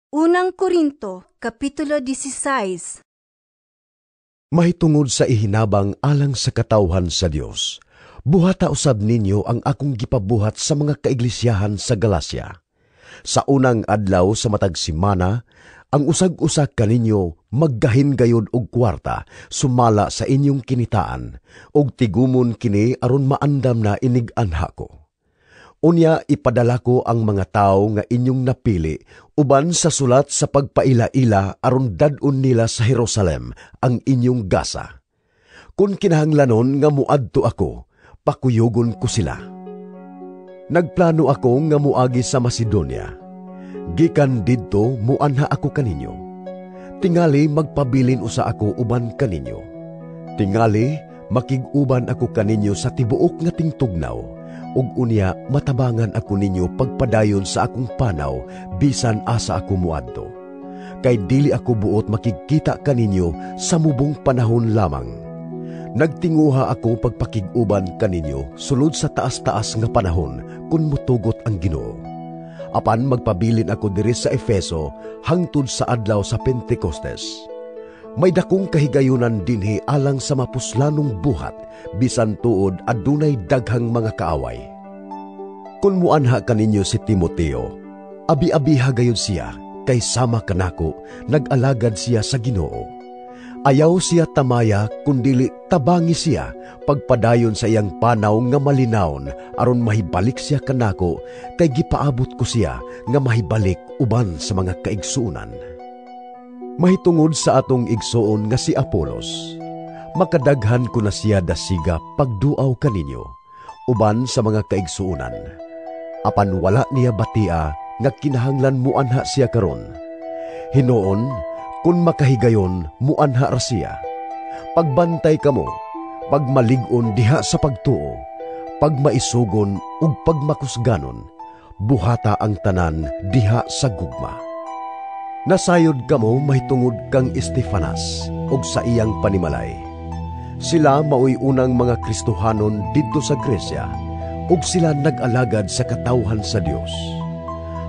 Unang Korinto, Kapitulo 16. Mahitungod sa ihinabang alang sa katawhan sa Dios, buhata usab ninyo ang akong gipabuhat sa mga kaiglesiyahan sa Galacia. Sa unang adlaw sa matag simana, ang usag-usag kaninyo maggahin gayod og kwarta sumala sa inyong kinitaan, og tigumon kini aron maandam na inig-anha ko. Unya ipadala ko ang mga tao nga inyong napili uban sa sulat sa pagpaila-ila aron dad-on nila sa Jerusalem ang inyong gasa. Kung kinahanglanon nga muadto ako, pakuyogon ko sila. Nagplano ako nga muagi sa Macedonia. Gikan didto muanha ako kaninyo. Tingali magpabilin usa ako uban kaninyo. Tingali makig-uban ako kaninyo sa tibuok nga tingtugnaw, ug unya matabangan ako ninyo pagpadayon sa akong panaw bisan asa ako muadto. Kay dili ako buot makikita kaninyo sa mubong panahon lamang. Nagtinguha ako pagpakig-uban kaninyo sulod sa taas-taas nga panahon kun mutugot ang Ginoo. Apan magpabilin ako diri sa Efeso hangtod sa adlaw sa Pentecostes. May dakong kahigayunan dinhi alang sa mapuslanong buhat, bisan tuod adunay daghang mga kaaway. Kung muanha kaninyo si Timoteo, abi-abiha gayud siya, kay sama kanako, nag-alagad siya sa Ginoo. Ayaw siya tamaya, kundili tabangi siya, pagpadayon sa iyang panaw nga malinawon, aron mahibalik siya kanako, kay gipaabot ko siya nga mahibalik uban sa mga kaigsuunan. Mahitungod sa atong igsuon nga si Apolos, makadaghan ko na siya dasiga pagduaw kaninyo, uban sa mga kaigsuunan. Apan wala niya batia nga kinahanglan muanha siya karon. Hinoon, kung makahigayon, muanha ra siya. Pagbantay kamo, pagmalig-on diha sa pagtuo, pagmaisugon ug pagmakusganon, buhata ang tanan diha sa gugma. Nasayod kamo mahitungod kang Estefanas og sa iyang panimalay. Sila maoy unang mga Kristohanon didto sa Grecia, ug sila nag-alagad sa katawhan sa Dios.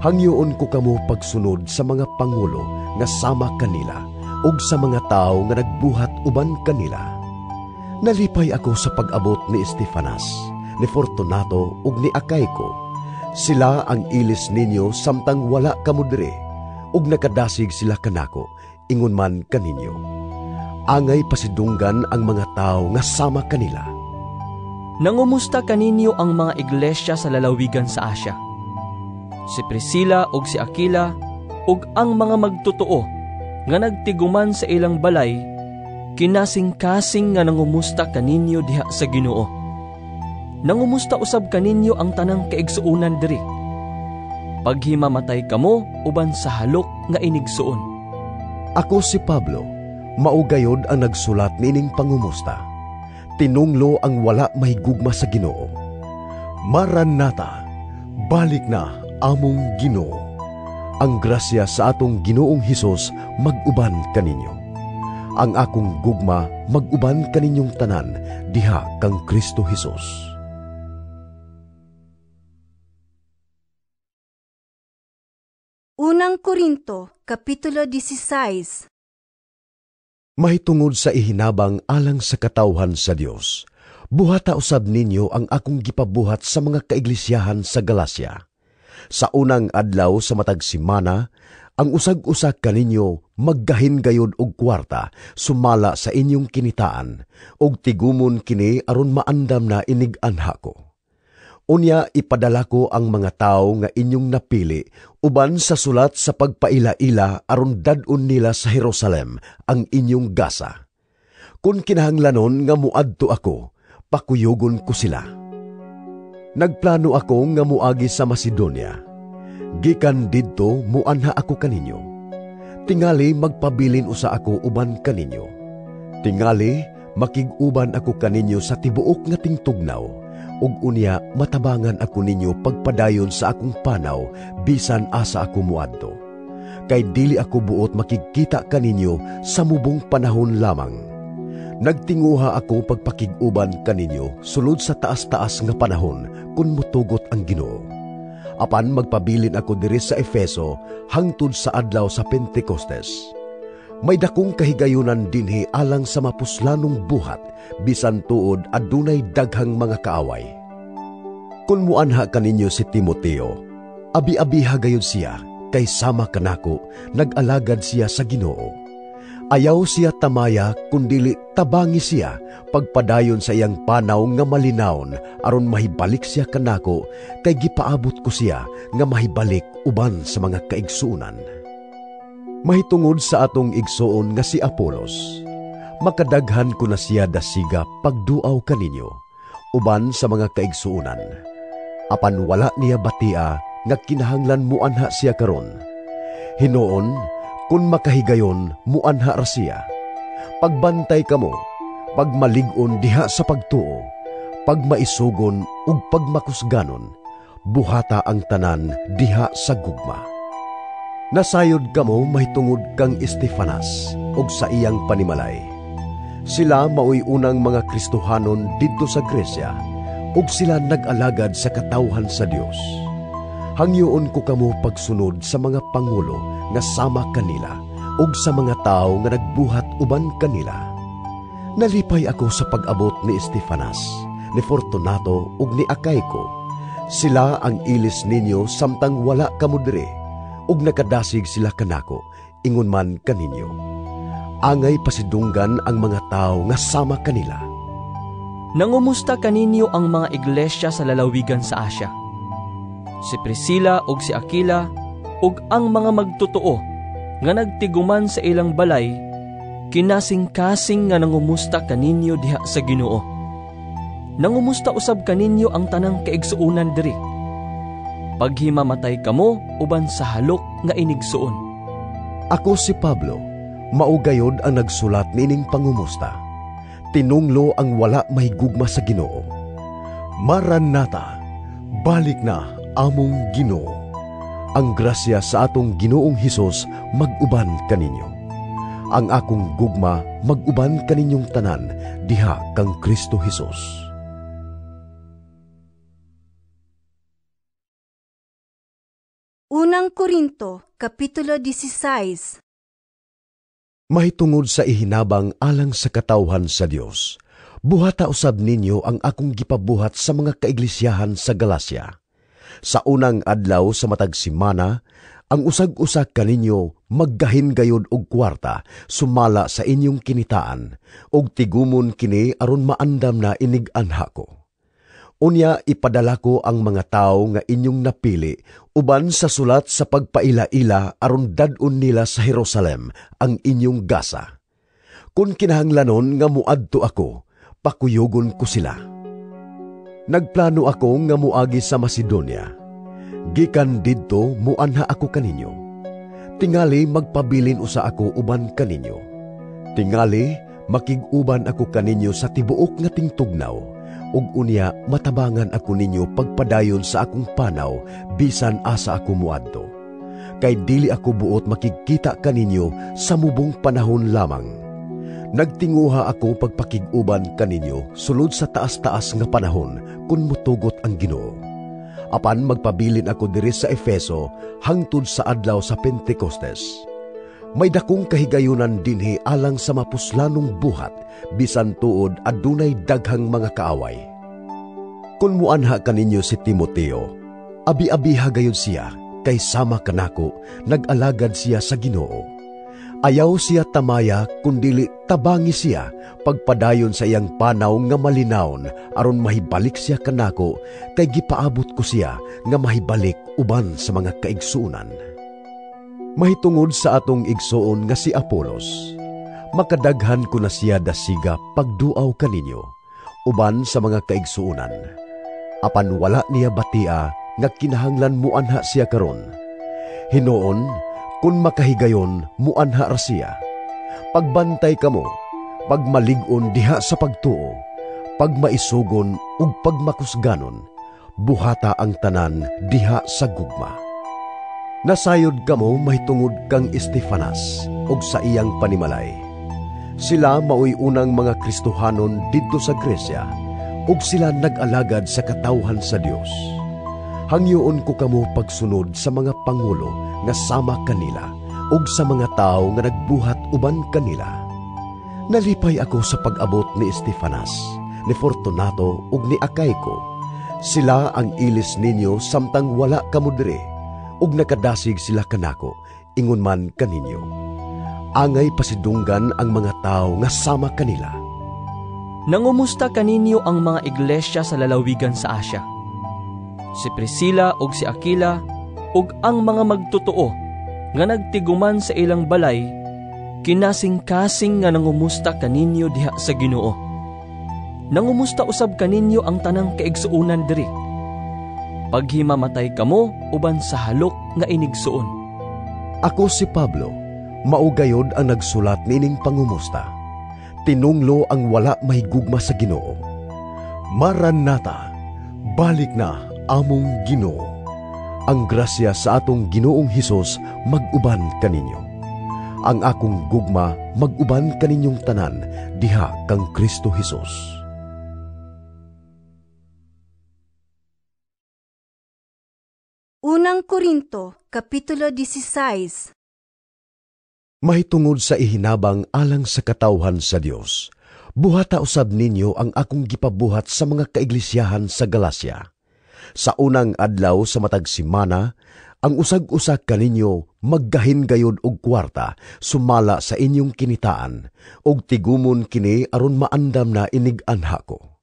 Hangyoon ko kamo pagsunod sa mga pangulo nga sama kanila, ug sa mga tao nga nagbuhat uban kanila. Nalipay ako sa pag-abot ni Estefanas, ni Fortunato ug ni Acaico. Sila ang ilis ninyo samtang wala kamo diri, ug nakadasig sila kanako, ingon man kaninyo. Angay pasidunggan ang mga tao nga sama kanila. Nangumusta kaninyo ang mga iglesia sa lalawigan sa Asia. Si Priscilla ug si Aquila ug ang mga magtotoo nga nagtiguman sa ilang balay, kinasing-kasing nga nangumusta kaninyo diha sa Ginoo. Nangumusta usab kaninyo ang tanang kaigsuunan diri. Paghimamatay kamo uban sa halok nga inigsuon. Ako si Pablo, maugayod ang nagsulat nining pangumusta. Tinunglo ang wala mahigugma sa Ginoo. Maranatha, balik na among Ginoo. Ang grasya sa atong Ginoong Hesus mag-uban kaninyo. Ang akong gugma mag-uban kaninyong tanan diha kang Kristo Hesus. Unang Korinto, Kapitulo 16. Mahitungod sa ihinabang alang sa katawhan sa Dios, buhata usab ninyo ang akong gipabuhat sa mga kaiglesiyahan sa Galacia. Sa unang adlaw sa matag simana, ang usag-usag kaninyo maggahin gayod og kwarta sumala sa inyong kinitaan, og tigumon kini aron maandam na inig-anha ko. Unya ipadala ko ang mga tao nga inyong napili uban sa sulat sa pagpaila-ila aron dad-on nila sa Jerusalem ang inyong gasa. Kung kinahanglanon nga muadto ako, pakuyogon ko sila. Nagplano ako nga muagi sa Macedonia. Gikan didto muanha ako kaninyo. Tingali magpabilin usa ako uban kaninyo. Tingali makig-uban ako kaninyo sa tibuok nga tingtugnaw, ug unya matabangan ako ninyo pagpadayon sa akong panaw bisan asa ako muadto. Kay dili ako buot makikita kaninyo sa mubong panahon lamang. Nagtinguha ako pagpakig-uban kaninyo sulod sa taas-taas nga panahon kun mutugot ang Ginoo. apan magpabilin ako diri sa Efeso hangtod sa adlaw sa Pentecostes. May dakong kahigayunan dinhi alang sa mapuslanong buhat, bisan tuod adunay daghang mga kaaway. Kung muanha kaninyo si Timoteo, abi-abiha gayud siya, kay sama kanako, nag-alagad siya sa Ginoo. Ayaw siya tamaya, kundili tabangi siya, pagpadayon sa iyang panaw nga malinawon, aron mahibalik siya kanako, kay gipaabot ko siya nga mahibalik uban sa mga kaigsuunan. Mahitungod sa atong igsuon nga si Apolos, makadaghan ko na siya dasiga pagduaw kaninyo, uban sa mga kaigsuunan. Apan wala niya batia nga kinahanglan muanha siya karon. Hinoon, kung makahigayon, muanha ra siya. Pagbantay kamo, pagmalig-on diha sa pagtuo, pagmaisugon ug pagmakusganon, buhata ang tanan diha sa gugma. Nasayod kamo mahitungod kang Estefanas ug sa iyang panimalay. Sila maoy unang mga Kristohanon didto sa Gresya, ug sila nag-alagad sa katawhan sa Dios. Hangyoon ko kamo pagsunod sa mga pangulo nga sama kanila ug sa mga tao nga nagbuhat uban kanila. Nalipay ako sa pag-abot ni Estefanas, ni Fortunato ug ni Acaico. Sila ang ilis ninyo samtang wala kamo diri, ug nakadasig sila kanako, ingon man kaninyo. Angay pasidunggan ang mga tao nga sama kanila. Nangumusta kaninyo ang mga iglesia sa lalawigan sa Asya. Si Priscilla ug si Aquila ug ang mga magtotoo nga nagtiguman sa ilang balay, kinasing-kasing nga nangumusta kaninyo diha sa Ginoo. Nangumusta usab kaninyo ang tanang kaigsuunan diri. Paghimamatay kamo uban sa halok nga inigsuon. Ako si Pablo, maugayod ang nagsulat nining pangumusta. Tinunglo ang wala mahigugma sa Ginoo. Maranatha, balik na among Ginoo. Ang grasya sa atong Ginoong Hesus mag-uban kaninyo. Ang akong gugma mag-uban kaninyong tanan diha kang Kristo Hesus. Unang Korinto, Kapitulo 16. Mahitungod sa ihinabang alang sa katawhan sa Dios, buhata usab ninyo ang akong gipabuhat sa mga kaiglesiyahan sa Galacia. Sa unang adlaw sa matag semana, ang usag-usa kaninyo maggahin gayod og kwarta sumala sa inyong kinitaan, og tigumon kini aron maandam na inig-anha ko. Unya ipadala ko ang mga tao nga inyong napili uban sa sulat sa pagpaila-ila aron dad-on nila sa Jerusalem ang inyong gasa. Kung kinahanglanon nga muadto ako, pakuyogon ko sila. Nagplano ako nga muagi sa Macedonia. Gikan didto muanha ako kaninyo. Tingali magpabilin usa ako uban kaninyo. Tingali makig-uban ako kaninyo sa tibuok nga tingtugnaw, ug unya matabangan ako ninyo pagpadayon sa akong panaw bisan asa ako muadto. Kay dili ako buot makikita kaninyo sa mubong panahon lamang. Nagtinguha ako pagpakig-uban kaninyo sulod sa taas-taas nga panahon kun mutugot ang Ginoo. Apan magpabilin ako diri sa Efeso hangtod sa adlaw sa Pentecostes. May dakong kahigayunan dinhi alang sa mapuslanong buhat, bisan tuod adunay daghang mga kaaway. Kung muanha kaninyo si Timoteo, abi-abiha gayud siya, kay sama kanako, nag-alagad siya sa Ginoo. Ayaw siya tamaya, kundili tabangi siya, pagpadayon sa iyang panaw nga malinawon, aron mahibalik siya kanako, kay gipaabot ko siya nga mahibalik uban sa mga kaigsuunan. Mahitungod sa atong igsuon nga si Apolos, makadaghan ko na siya dasiga pagduaw kaninyo, uban sa mga kaigsuunan. Apan wala niya batia nga kinahanglan muanha siya karon. Hinoon, kung makahigayon, muanha ra siya. Pagbantay kamo, pagmalig-on diha sa pagtuo, pagmaisugon ug pagmakusganon, buhata ang tanan diha sa gugma. Nasayod kamo mahitungod kang Estefanas ug sa iyang panimalay. Sila maoy unang mga Kristohanon didto sa Gresya, ug sila nag-alagad sa katawhan sa Dios. Hangyoon ko kamo pagsunod sa mga pangulo nga sama kanila ug sa mga tao nga nagbuhat uban kanila. Nalipay ako sa pag-abot ni Estefanas, ni Fortunato ug ni Acaico. Sila ang ilis ninyo samtang wala kamo dire, ug nakadasig sila kanako, ingon man kaninyo. Angay pasidunggan ang mga tao nga sama kanila. Nangumusta kaninyo ang mga iglesia sa lalawigan sa Asya. Si Priscilla ug si Aquila ug ang mga magtotoo nga nagtiguman sa ilang balay, kinasing-kasing nga nangumusta kaninyo diha sa Ginoo. Nangumusta usab kaninyo ang tanang kaigsuunan diri. Paghimamatay kamo uban sa halok nga inigsuon. Ako si Pablo, maugayod ang nagsulat nining pangumusta. Tinunglo ang wala mahigugma sa Ginoo. Maranatha, balik na among Ginoo. Ang grasya sa atong Ginoong Hesus mag-uban kaninyo. Ang akong gugma mag-uban kaninyong tanan diha kang Kristo Hesus. Unang Korinto, Kapitulo 16. Mahitungod sa ihinabang alang sa katawhan sa Dios, buhata usab ninyo ang akong gipabuhat sa mga kaiglesiyahan sa Galacia. Sa unang adlaw sa matag simana, ang usag-usa kaninyo maggahin gayod og kwarta sumala sa inyong kinitaan og tigumon kini aron maandam na inig-anha ko.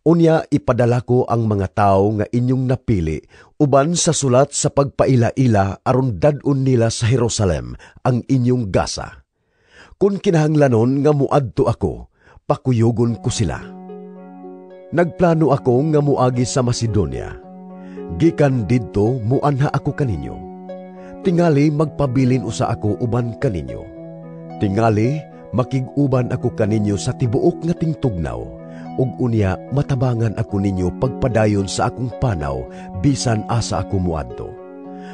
Unya ipadala ko ang mga tao nga inyong napili uban sa sulat sa pagpaila-ila aron dad-on nila sa Jerusalem ang inyong gasa. Kung kinahanglanon nga muadto ako, pakuyogon ko sila. Nagplano ako nga muagi sa Macedonia. Gikan didto muanha ako kaninyo. Tingali magpabilin usa ako uban kaninyo. Tingali makig-uban ako kaninyo sa tibuok nga tingtugnaw, ug unya matabangan ako ninyo pagpadayon sa akong panaw bisan asa ako muadto.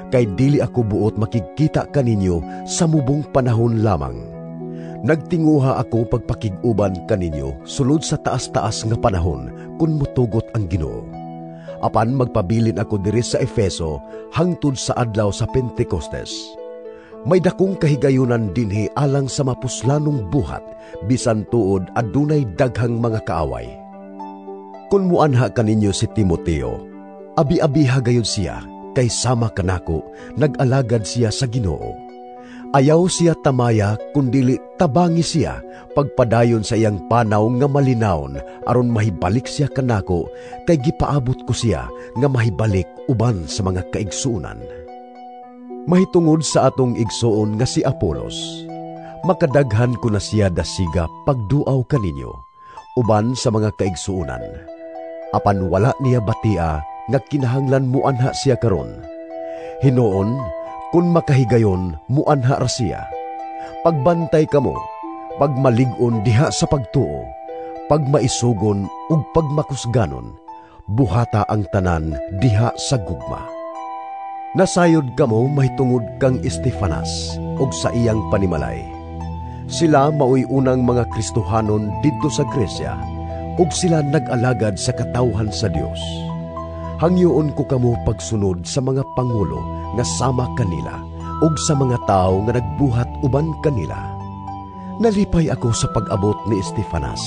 Kay dili ako buot makikita kaninyo sa mubong panahon lamang. Nagtinguha ako pagpakig-uban kaninyo sulod sa taas-taas nga panahon kun mutugot ang Ginoo. Apan magpabilin ako diri sa Efeso hangtod sa adlaw sa Pentecostes. May dakong kahigayunan dinhi alang sa mapuslanong buhat bisan tuod adunay daghang mga kaaway. Kun muanha kaninyo si Timoteo, abi-abiha gayud siya kay sama kanako nag-alagad siya sa Ginoo. Ayaw siya tamaya kundili tabangi siya pagpadayon sa iyang panaw nga malinawon aron mahibalik siya kanako kay gipaabot ko siya nga mahibalik uban sa mga kaigsuunan. Mahitungod sa atong igsuon nga si Apolos, makadaghan ko na siya dasiga pagduaw kaninyo uban sa mga kaigsuunan. Apan wala niya batia nga kinahanglan muanha siya karon. Hinuon kun makahigayon muanha ra siya. Pagbantay kamo, pagmalig-on diha sa pagtuo, pagmaisugon ug pagmakusganon, buhata ang tanan diha sa gugma. Nasayod kamo mahitungod kang Estefanas ug sa iyang panimalay. Sila maoy unang mga Kristohanon didto sa Gresya ug sila nag-alagad sa katawhan sa Dios. Hangyoon ko kamo pagsunod sa mga pangulo nga sama kanila ug sa mga tao nga nagbuhat uban kanila. Nalipay ako sa pag-abot ni Estefanas,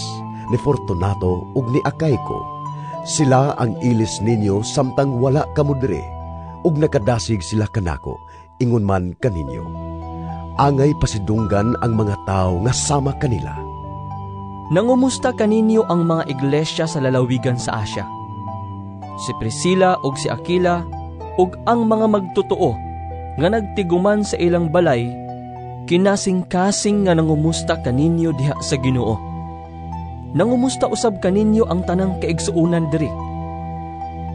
ni Fortunato ug ni Acaico. Sila ang ilis ninyo samtang wala kamo dire, ug nakadasig sila kanako, ingon man kaninyo. Angay pasidunggan ang mga tao nga sama kanila. Nangumusta kaninyo ang mga iglesia sa lalawigan sa Asya. Si Priscilla ug si Aquila ug ang mga magtotoo nga nagtiguman sa ilang balay, kinasing-kasing nga nangumusta kaninyo diha sa Ginoo. Nangumusta usab kaninyo ang tanang kaigsuunan diri.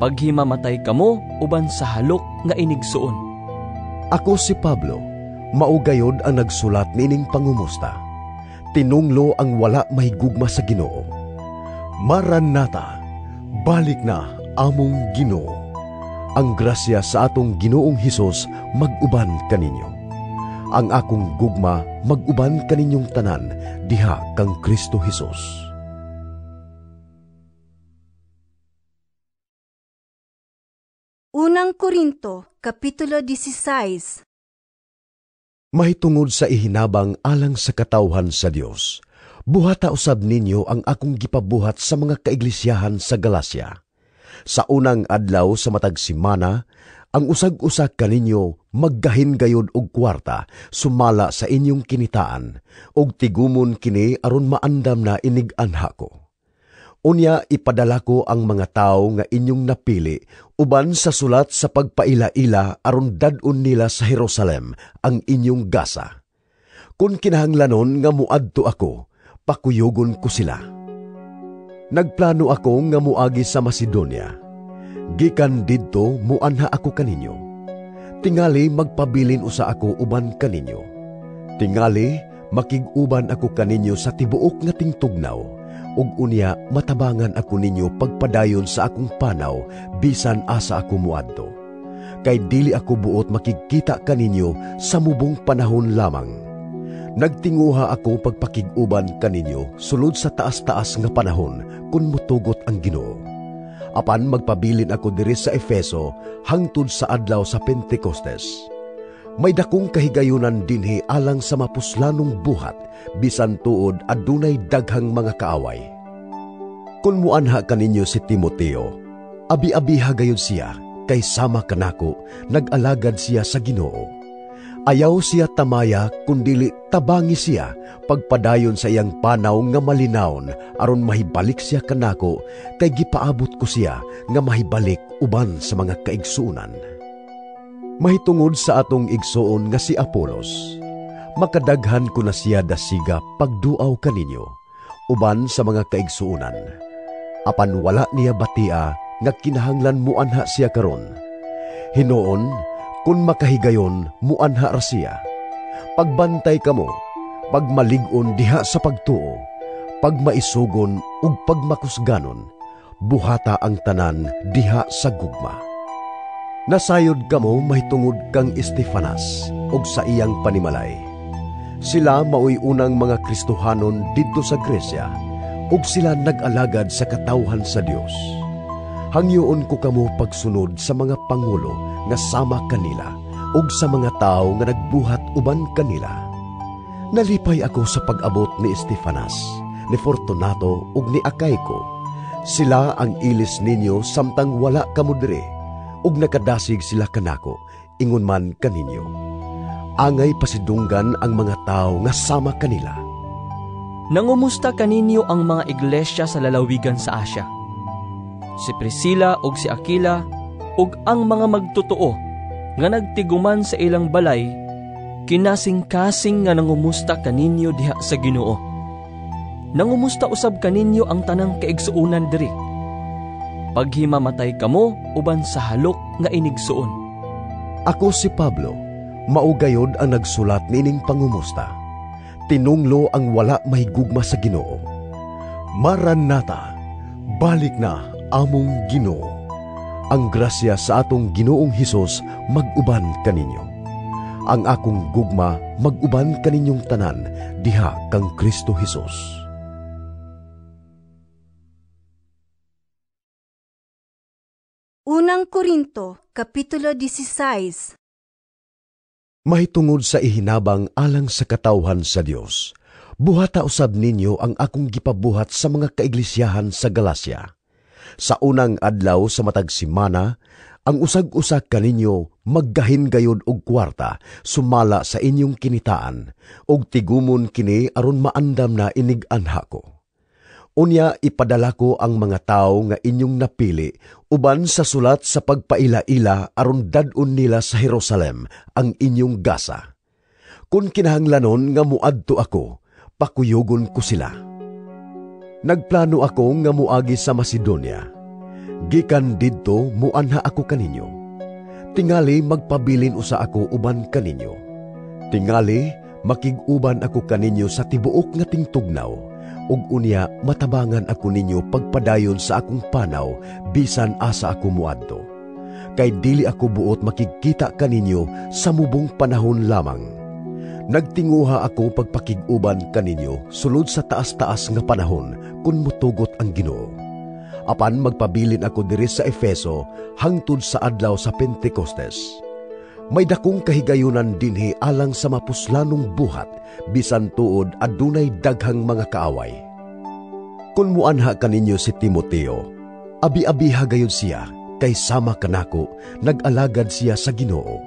Paghimamatay kamo uban sa halok nga inigsuon. Ako si Pablo, maugayod ang nagsulat nining pangumusta. Tinunglo ang wala mahigugma sa Ginoo. Maranatha, balik na among Ginoo. Ang grasya sa atong Ginoong Hesus mag-uban kaninyo. Ang akong gugma mag-uban kaninyong tanan diha kang Kristo Hesus. Unang Korinto, Kapitulo 16. Mahitungod sa ihinabang alang sa katawhan sa Dios, buhata usab ninyo ang akong gipabuhat sa mga kaiglesiyahan sa Galacia. Sa unang adlaw sa matag simana, ang usag-usa kaninyo maggahin gayud og kwarta sumala sa inyong kinitaan, og tigumon kini aron maandam na inig-anha ko. Unya ipadala ko ang mga tawo nga inyong napili uban sa sulat sa pagpaila-ila aron dad-on nila sa Jerusalem ang inyong gasa. Kung kinahanglanon nga muadto ako, pakuyogon ko sila. Nagplano ako nga muagi sa Macedonia. Gikan didto muanha ako kaninyo. Tingali magpabilin usa ako uban kaninyo. Tingali makig-uban ako kaninyo sa tibuok nga tingtugnaw, ug unya matabangan ako ninyo pagpadayon sa akong panaw bisan asa ako muadto. Kay dili ako buot makikita kaninyo sa mubong panahon lamang. Nagtinguha ako pagpakig-uban kaninyo sulod sa taas-taas nga panahon kun mutugot ang Ginoo. Apan magpabilin ako diri sa Efeso hangtod sa adlaw sa Pentecostes. May dakong kahigayunan dinhi alang sa mapuslanong buhat, bisan tuod adunay daghang mga kaaway. Kung muanha kaninyo si Timoteo, abi-abiha gayud siya, kay sama kanako, nag-alagad siya sa Ginoo. Ayaw siya tamaya, kundili tabangi siya, pagpadayon sa iyang panaw nga malinawon, aron mahibalik siya kanako, kay gipaabot ko siya nga mahibalik uban sa mga kaigsuunan. Mahitungod sa atong igsuon nga si Apolos, makadaghan ko na siya dasiga pagduaw kaninyo, uban sa mga kaigsuunan. Apan wala niya batia nga kinahanglan muanha siya karon. Hinoon, kung makahigayon, muanha ra siya. Pagbantay kamo, pagmalig-on diha sa pagtuo, pagmaisugon ug pagmakusganon, buhata ang tanan diha sa gugma. Nasayod kamo mahitungod kang Estefanas ug sa iyang panimalay. Sila maoy unang mga Kristohanon didto sa Grecia, ug sila nag-alagad sa katawhan sa Dios. Hangyoon ko kamo pagsunod sa mga pangulo nga sama kanila ug sa mga tao nga nagbuhat uban kanila. Nalipay ako sa pag-abot ni Estefanas, ni Fortunato ug ni Acaico. Sila ang ilis ninyo samtang wala kamo diri, ug nakadasig sila kanako, ingon man kaninyo. Angay pasidunggan ang mga tao nga sama kanila. Nangumusta kaninyo ang mga iglesia sa lalawigan sa Asia. Si Priscilla ug si Aquila ug ang mga magtotoo nga nagtiguman sa ilang balay, kinasing-kasing nga nangumusta kaninyo diha sa Ginoo. Nangumusta usab kaninyo ang tanang kaigsuunan diri. Paghimamatay kamo uban sa halok nga inigsuon. Ako si Pablo, maugayod ang nagsulat nining pangumusta. Tinunglo ang wala mahigugma sa Ginoo. Maranatha, balik na among Ginoo. Ang grasya sa atong Ginoong Hesus mag-uban kaninyo. Ang akong gugma mag-uban kaninyong tanan diha kang Kristo Hesus. Unang Korinto, Kapitulo 16. Mahitungod sa ihinabang alang sa katawhan sa Dios, buhata usab ninyo ang akong gipabuhat sa mga kaiglesiyahan sa Galacia. Sa unang adlaw sa matag simana, ang usag-usa kaninyo maggahin gayud og kwarta sumala sa inyong kinitaan, og tigumon kini aron maandam na inig-anha ko. Unya ipadala ko ang mga tawo nga inyong napili uban sa sulat sa pagpaila-ila aron dad-on nila sa Jerusalem ang inyong gasa. Kung kinahanglanon nga muadto ako, pakuyogon ko sila. Nagplano ako nga muagi sa Macedonia. Gikan didto muanha ako kaninyo. Tingali magpabilin usa ako uban kaninyo. Tingali makig-uban ako kaninyo sa tibuok nga tingtugnaw, ug unya matabangan ako ninyo pagpadayon sa akong panaw bisan asa ako muadto. Kay dili ako buot makikita kaninyo sa mubong panahon lamang. Nagtinguha ako pagpakig-uban kaninyo sulod sa taas-taas nga panahon kun mutugot ang Ginoo. Apan magpabilin ako diri sa Efeso hangtod sa adlaw sa Pentecostes. May dakong kahigayunan dinhi alang sa mapuslanong buhat, bisan tuod adunay daghang mga kaaway. Kung muanha kaninyo si Timoteo, abi-abiha gayud siya, kay sama kanako, nag-alagad siya sa Ginoo.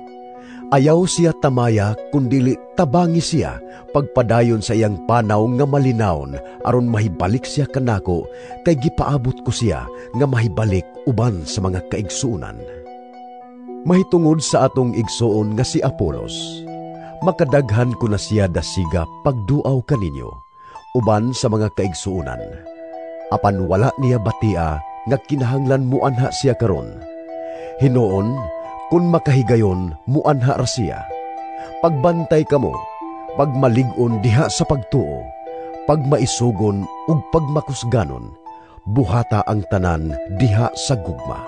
Ayaw siya tamaya, kundili tabangi siya, pagpadayon sa iyang panaw nga malinawon, aron mahibalik siya kanako, kay gipaabot ko siya nga mahibalik uban sa mga kaigsuunan. Mahitungod sa atong igsuon nga si Apolos, makadaghan ko na siya dasiga pagduaw kaninyo, uban sa mga kaigsuunan. Apan wala niya batia nga kinahanglan muanha siya karon. Hinoon, kung makahigayon, muanha ra siya. Pagbantay kamo, pagmalig-on diha sa pagtuo, pagmaisugon ug pagmakusganon, buhata ang tanan diha sa gugma.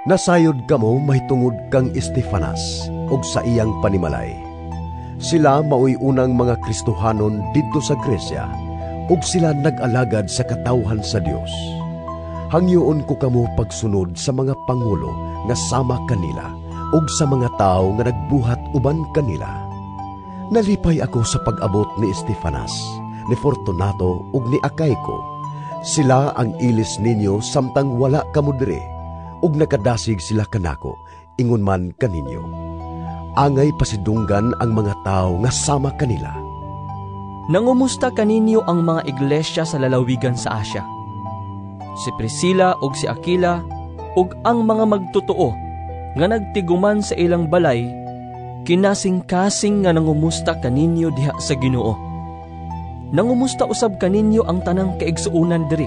Nasayod kamo mahitungod kang Estefanas ug sa iyang panimalay. Sila maoy unang mga Kristohanon didto sa Gresya, ug sila nag-alagad sa katawhan sa Dios. Hangyoon ko kamo pagsunod sa mga pangulo nga sama kanila ug sa mga tao nga nagbuhat uban kanila. Nalipay ako sa pag-abot ni Estefanas, ni Fortunato ug ni Acaico. Sila ang ilis ninyo samtang wala kamo diri, ug nakadasig sila kanako, ingon man kaninyo. Angay pasidunggan ang mga tao nga sama kanila. Nangumusta kaninyo ang mga iglesia sa lalawigan sa Asya. Si Priscilla ug si Aquila ug ang mga magtotoo nga nagtiguman sa ilang balay, kinasing-kasing nga nangumusta kaninyo diha sa Ginoo. Nangumusta usab kaninyo ang tanang kaigsuunan diri.